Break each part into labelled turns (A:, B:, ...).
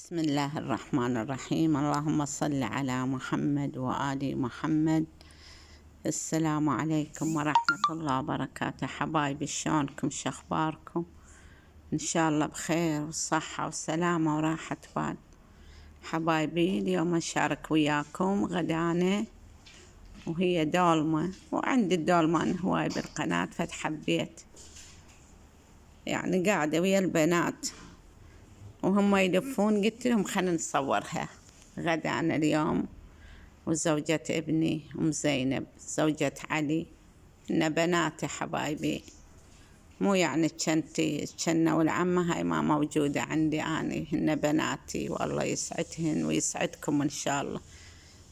A: بسم الله الرحمن الرحيم. اللهم صل على محمد وآل محمد. السلام عليكم ورحمة الله وبركاته. حبايبي شلونكم؟ شخباركم؟ إن شاء الله بخير وصحة وسلامة وراحة بال. حبايبي اليوم أشارك وياكم غدانة وهي دولمة، وعندي الدولمة أنا هواي بالقناة فتحبيت يعني قاعدة ويا البنات وهم يلفون، قلت لهم خلينا نصورها غدانا اليوم. وزوجة ابني أم زينب زوجة علي، إن بناتي حبايبي، مو يعني تشنة والعمة هاي ما موجودة عندي أنا، هن بناتي والله يسعدهن ويسعدكم إن شاء الله،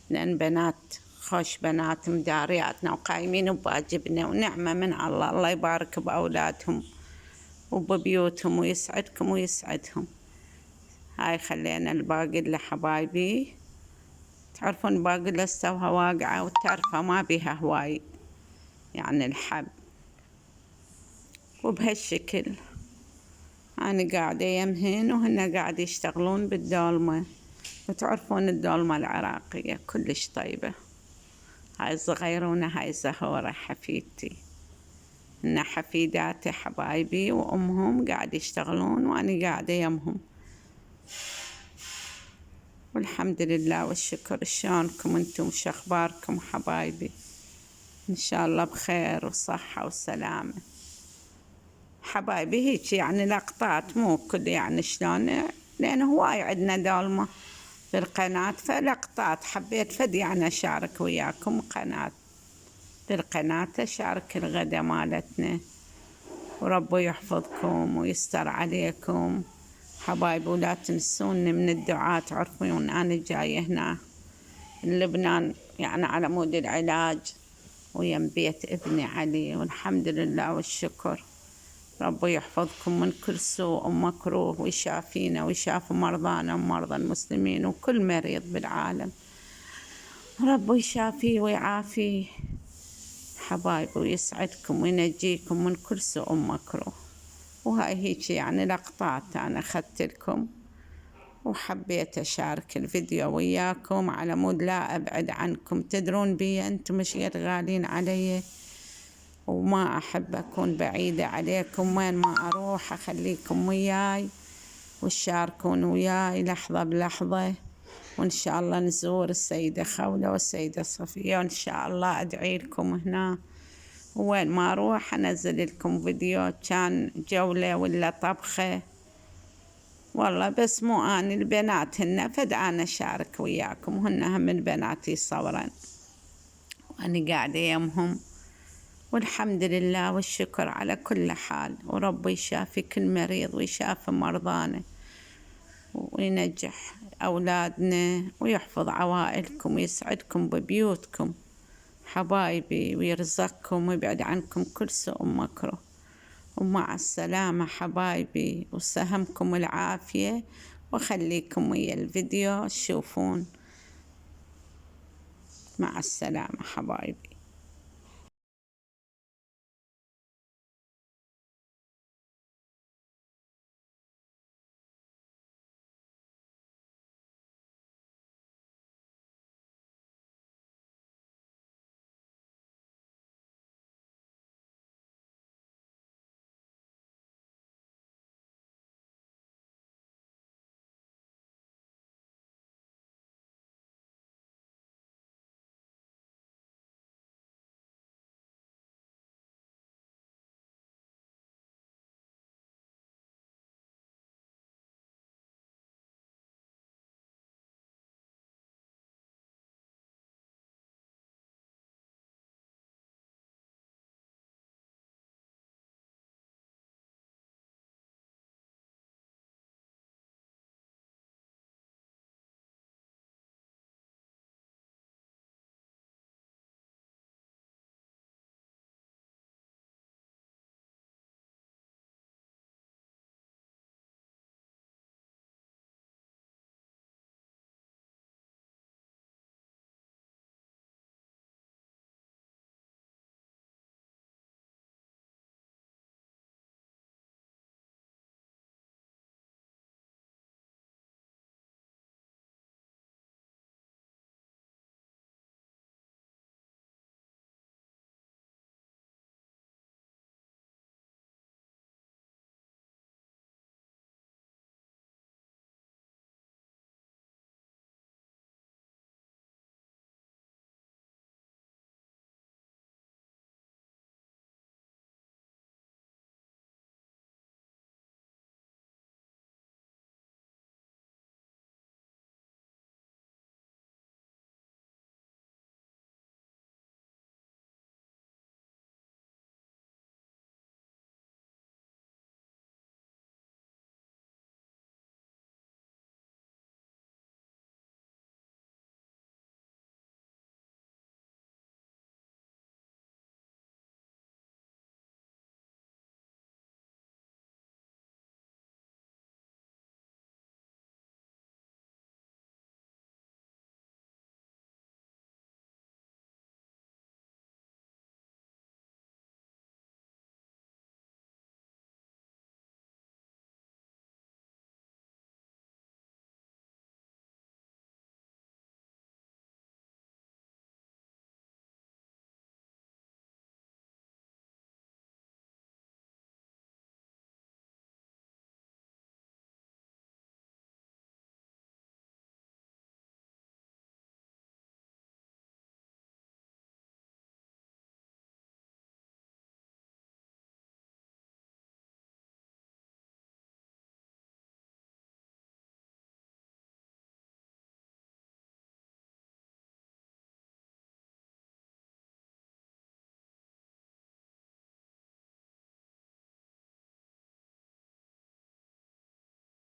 A: لأن بنات خوش بنات مدارياتنا وقايمين بواجبنا ونعمة من الله. الله يبارك بأولادهم وببيوتهم ويسعدكم ويسعدهم. هاي خلينا الباقي حبايبي، تعرفون باقي استوها واقعة والترفة ما بيها هواي يعني الحب، وبهالشكل أنا قاعدة يمهن وهن قاعد يشتغلون بالدولمة. وتعرفون الدولمة العراقية كلش طيبة. هاي صغيرونة، هاي زهورة حفيدتي، إن حفيداتي حبايبي وأمهم قاعد يشتغلون وأنا قاعدة يمهم، والحمد لله والشكر. شلونكم انتم؟ شخباركم حبايبي؟ ان شاء الله بخير وصحة وسلامة حبايبي. هيك يعني لقطات، مو كل يعني شلون، لأن هواي عندنا دولمة بالقناة فلقطات حبيت فد يعني أشارك وياكم قناة بالقناة، أشارك الغدا مالتنا. وربو يحفظكم ويستر عليكم حبايبي، ولا تنسوني من الدعاء. تعرفون أنا جاية هنا لبنان يعني على مود العلاج ويم بيت ابني علي، والحمد لله والشكر. ربو يحفظكم من كل سوء ومكروه ويشافينا ويشافي مرضانا ومرضى المسلمين وكل مريض بالعالم، ربو يشافيه ويعافيه حبايبي ويسعدكم وينجيكم من كل سوء ومكروه. وهاي هيك يعني لقطات أنا أخذت لكم وحبيت أشارك الفيديو وياكم على مود لا أبعد عنكم. تدرون بي أنتم مش غالين علي، وما أحب أكون بعيدة عليكم، وين ما أروح أخليكم وياي وتشاركون وياي لحظة بلحظة. وإن شاء الله نزور السيدة خولة والسيدة صفية، وإن شاء الله أدعي لكم هنا. وين ما أروح أنزل لكم فيديو، كان جولة ولا طبخة والله، بس مو أنا البنات هن فد أنا أشارك وياكم، وهن هم من بناتي صورا وأنا قاعدة يمهم، والحمد لله والشكر على كل حال. ورب يشافي كل مريض ويشافي مرضانا وينجح أولادنا ويحفظ عوائلكم ويسعدكم ببيوتكم حبايبي، ويرزقكم ويبعد عنكم كل سوء ومكروه. ومع السلامة حبايبي، وسهمكم العافية، وخليكم ويا الفيديو تشوفون. مع السلامة حبايبي.